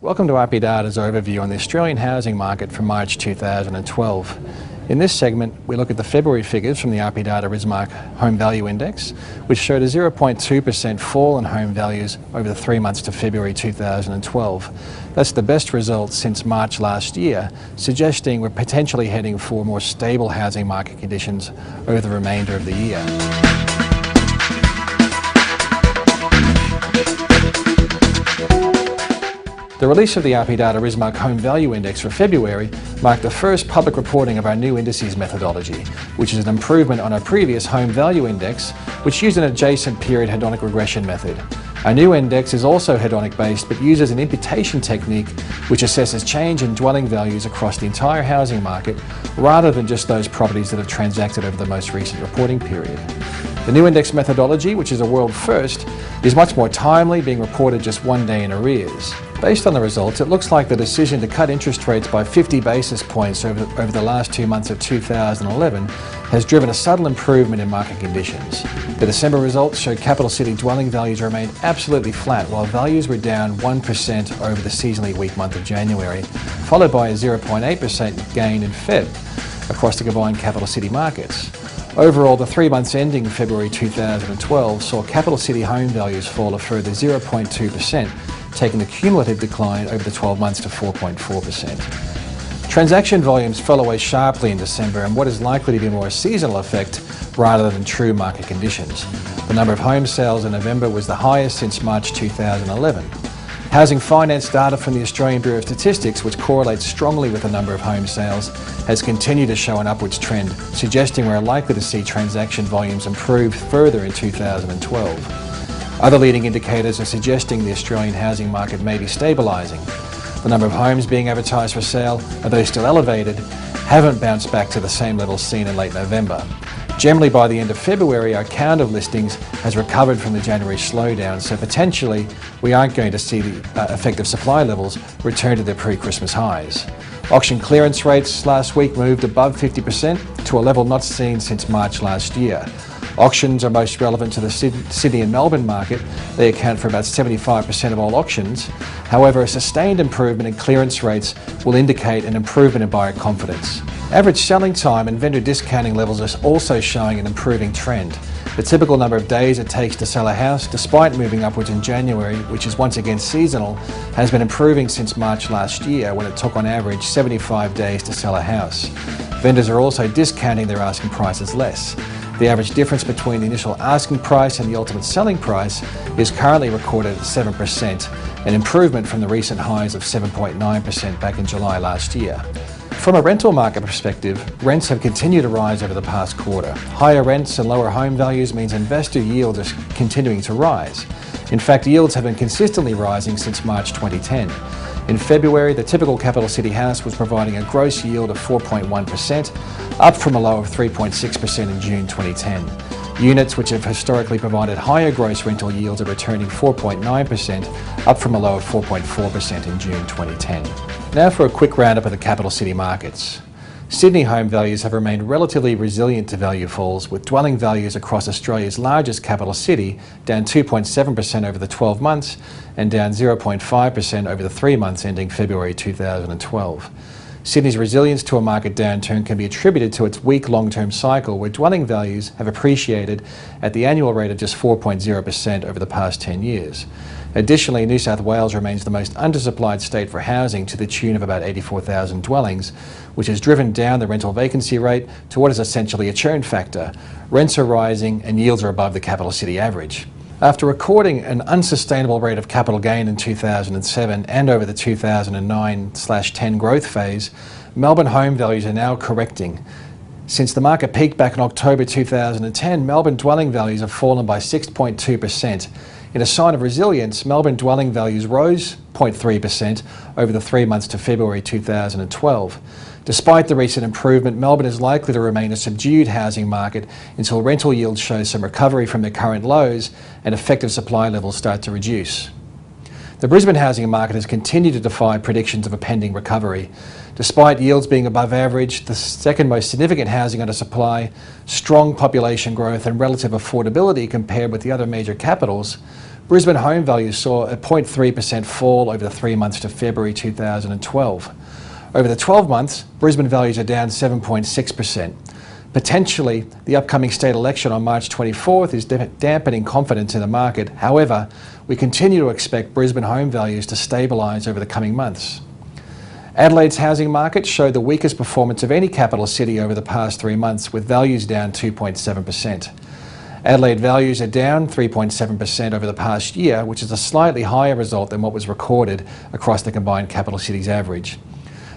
Welcome to RP Data's overview on the Australian housing market for March 2012. In this segment, we look at the February figures from the RP Data Rismark Home Value Index, which showed a 0.2% fall in home values over the 3 months to February 2012. That's the best result since March last year, suggesting we're potentially heading for more stable housing market conditions over the remainder of the year. The release of the RP Data Rismark Home Value Index for February marked the first public reporting of our new indices methodology, which is an improvement on our previous Home Value Index, which used an adjacent period hedonic regression method. Our new index is also hedonic based, but uses an imputation technique which assesses change in dwelling values across the entire housing market rather than just those properties that have transacted over the most recent reporting period. The new index methodology, which is a world first, is much more timely, being reported just 1 day in arrears. Based on the results, it looks like the decision to cut interest rates by 50 basis points over the last 2 months of 2011 has driven a subtle improvement in market conditions. The December results showed capital city dwelling values remained absolutely flat, while values were down 1% over the seasonally weak month of January, followed by a 0.8% gain in Feb across the combined capital city markets. Overall, the 3 months ending February 2012 saw capital city home values fall a further 0.2%, taking the cumulative decline over the 12 months to 4.4%. Transaction volumes fell away sharply in December in what is likely to be more a seasonal effect rather than true market conditions. The number of home sales in November was the highest since March 2011. Housing finance data from the Australian Bureau of Statistics, which correlates strongly with the number of home sales, has continued to show an upwards trend, suggesting we're likely to see transaction volumes improve further in 2012. Other leading indicators are suggesting the Australian housing market may be stabilising. The number of homes being advertised for sale, although still elevated, haven't bounced back to the same levels seen in late November. Generally, by the end of February, our count of listings has recovered from the January slowdown, so potentially we aren't going to see the effective supply levels return to their pre-Christmas highs. Auction clearance rates last week moved above 50% to a level not seen since March last year. Auctions are most relevant to the Sydney and Melbourne market. They account for about 75% of all auctions. However, a sustained improvement in clearance rates will indicate an improvement in buyer confidence. Average selling time and vendor discounting levels are also showing an improving trend. The typical number of days it takes to sell a house, despite moving upwards in January, which is once again seasonal, has been improving since March last year, when it took on average 75 days to sell a house. Vendors are also discounting their asking prices less. The average difference between the initial asking price and the ultimate selling price is currently recorded at 7%, an improvement from the recent highs of 7.9% back in July last year. From a rental market perspective, rents have continued to rise over the past quarter. Higher rents and lower home values means investor yields are continuing to rise. In fact, yields have been consistently rising since March 2010. In February, the typical capital city house was providing a gross yield of 4.1%, up from a low of 3.6% in June 2010. Units which have historically provided higher gross rental yields are returning 4.9%, up from a low of 4.4% in June 2010. Now for a quick roundup of the capital city markets. Sydney home values have remained relatively resilient to value falls, with dwelling values across Australia's largest capital city down 2.7% over the 12 months and down 0.5% over the 3 months ending February 2012. Sydney's resilience to a market downturn can be attributed to its weak long-term cycle, where dwelling values have appreciated at the annual rate of just 4.0% over the past 10 years. Additionally, New South Wales remains the most undersupplied state for housing, to the tune of about 84,000 dwellings, which has driven down the rental vacancy rate to what is essentially a churn factor. Rents are rising and yields are above the capital city average. After recording an unsustainable rate of capital gain in 2007 and over the 2009/10 growth phase, Melbourne home values are now correcting. Since the market peaked back in October 2010, Melbourne dwelling values have fallen by 6.2%. In a sign of resilience, Melbourne dwelling values rose 0.3% over the 3 months to February 2012. Despite the recent improvement, Melbourne is likely to remain a subdued housing market until rental yields show some recovery from their current lows and effective supply levels start to reduce. The Brisbane housing market has continued to defy predictions of a pending recovery. Despite yields being above average, the second most significant housing under supply, strong population growth and relative affordability compared with the other major capitals, Brisbane home values saw a 0.3% fall over the 3 months to February 2012. Over the 12 months, Brisbane values are down 7.6%. Potentially, the upcoming state election on March 24th is dampening confidence in the market. However, we continue to expect Brisbane home values to stabilise over the coming months. Adelaide's housing market showed the weakest performance of any capital city over the past 3 months, with values down 2.7%. Adelaide values are down 3.7% over the past year, which is a slightly higher result than what was recorded across the combined capital cities average.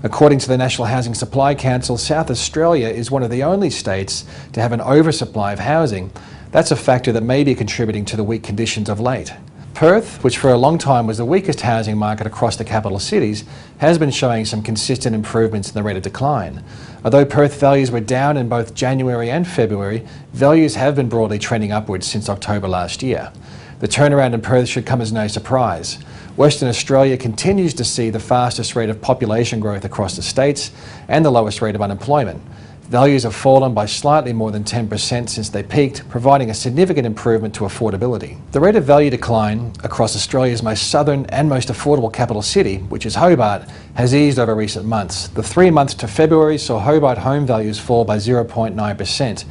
According to the National Housing Supply Council, South Australia is one of the only states to have an oversupply of housing. That's a factor that may be contributing to the weak conditions of late. Perth, which for a long time was the weakest housing market across the capital cities, has been showing some consistent improvements in the rate of decline. Although Perth values were down in both January and February, values have been broadly trending upwards since October last year. The turnaround in Perth should come as no surprise. Western Australia continues to see the fastest rate of population growth across the states and the lowest rate of unemployment. Values have fallen by slightly more than 10% since they peaked, providing a significant improvement to affordability. The rate of value decline across Australia's most southern and most affordable capital city, which is Hobart, has eased over recent months. The 3 months to February saw Hobart home values fall by 0.9%.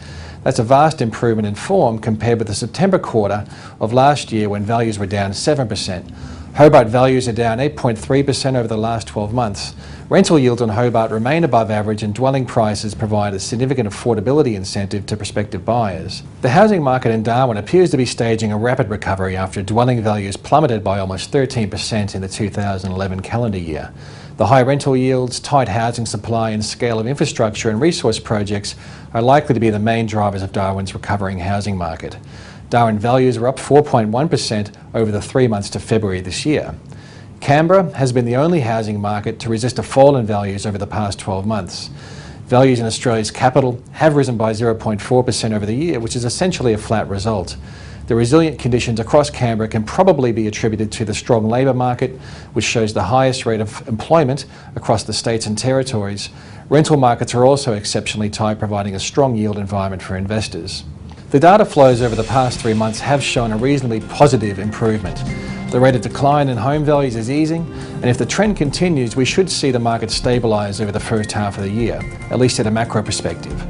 That's a vast improvement in form compared with the September quarter of last year when values were down 7%. Hobart values are down 8.3% over the last 12 months. Rental yields on Hobart remain above average and dwelling prices provide a significant affordability incentive to prospective buyers. The housing market in Darwin appears to be staging a rapid recovery after dwelling values plummeted by almost 13% in the 2011 calendar year. The high rental yields, tight housing supply and scale of infrastructure and resource projects are likely to be the main drivers of Darwin's recovering housing market. Darwin values are up 4.1% over the 3 months to February this year. Canberra has been the only housing market to resist a fall in values over the past 12 months. Values in Australia's capital have risen by 0.4% over the year, which is essentially a flat result. The resilient conditions across Canberra can probably be attributed to the strong labour market, which shows the highest rate of employment across the states and territories. Rental markets are also exceptionally tight, providing a strong yield environment for investors. The data flows over the past 3 months have shown a reasonably positive improvement. The rate of decline in home values is easing, and if the trend continues, we should see the market stabilise over the first half of the year, at least at a macro perspective.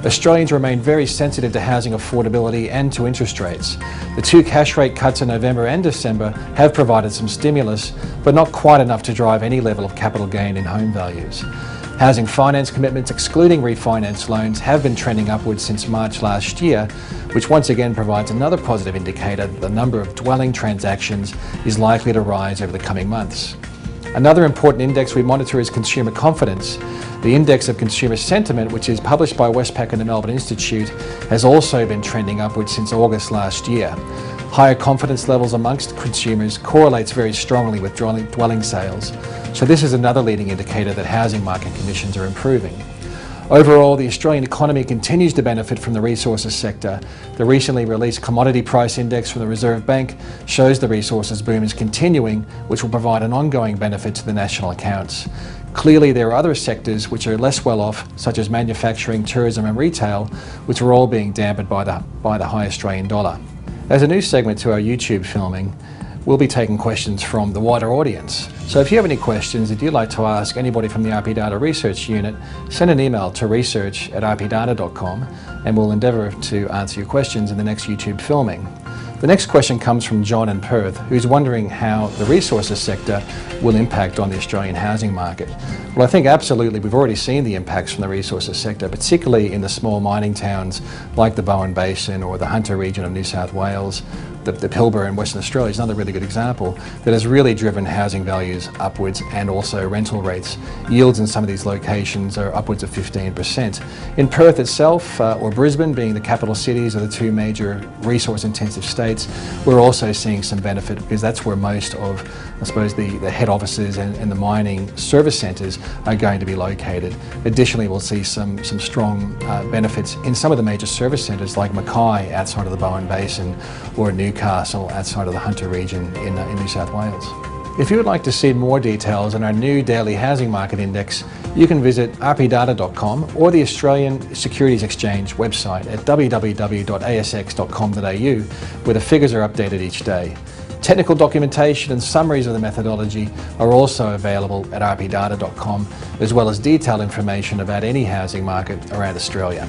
Australians remain very sensitive to housing affordability and to interest rates. The 2 cash rate cuts in November and December have provided some stimulus, but not quite enough to drive any level of capital gain in home values. Housing finance commitments, excluding refinance loans, have been trending upwards since March last year, which once again provides another positive indicator that the number of dwelling transactions is likely to rise over the coming months. Another important index we monitor is consumer confidence. The Index of Consumer Sentiment, which is published by Westpac and the Melbourne Institute, has also been trending upwards since August last year. Higher confidence levels amongst consumers correlates very strongly with dwelling sales. So this is another leading indicator that housing market conditions are improving. Overall, the Australian economy continues to benefit from the resources sector. The recently released Commodity Price Index from the Reserve Bank shows the resources boom is continuing, which will provide an ongoing benefit to the national accounts. Clearly, there are other sectors which are less well off, such as manufacturing, tourism and retail, which are all being dampened by the high Australian dollar. As a new segment to our YouTube filming, we'll be taking questions from the wider audience. So if you have any questions that you'd like to ask anybody from the RP Data Research Unit, send an email to research@rpdata.com and we'll endeavour to answer your questions in the next YouTube filming. The next question comes from John in Perth, who's wondering how the resources sector will impact on the Australian housing market. Well, I think absolutely we've already seen the impacts from the resources sector, particularly in the small mining towns like the Bowen Basin or the Hunter region of New South Wales. The Pilbara in Western Australia is another really good example that has really driven housing values upwards and also rental rates. Yields in some of these locations are upwards of 15%. In Perth itself, or Brisbane being the capital cities of the 2 major resource intensive states, we're also seeing some benefit because that's where most of, I suppose, the head offices and the mining service centres are going to be located. Additionally, we'll see some strong benefits in some of the major service centres like Mackay outside of the Bowen Basin or Newcastle outside of the Hunter region in New South Wales. If you would like to see more details on our new daily housing market index, you can visit rpdata.com or the Australian Securities Exchange website at www.asx.com.au, where the figures are updated each day. Technical documentation and summaries of the methodology are also available at rpdata.com, as well as detailed information about any housing market around Australia.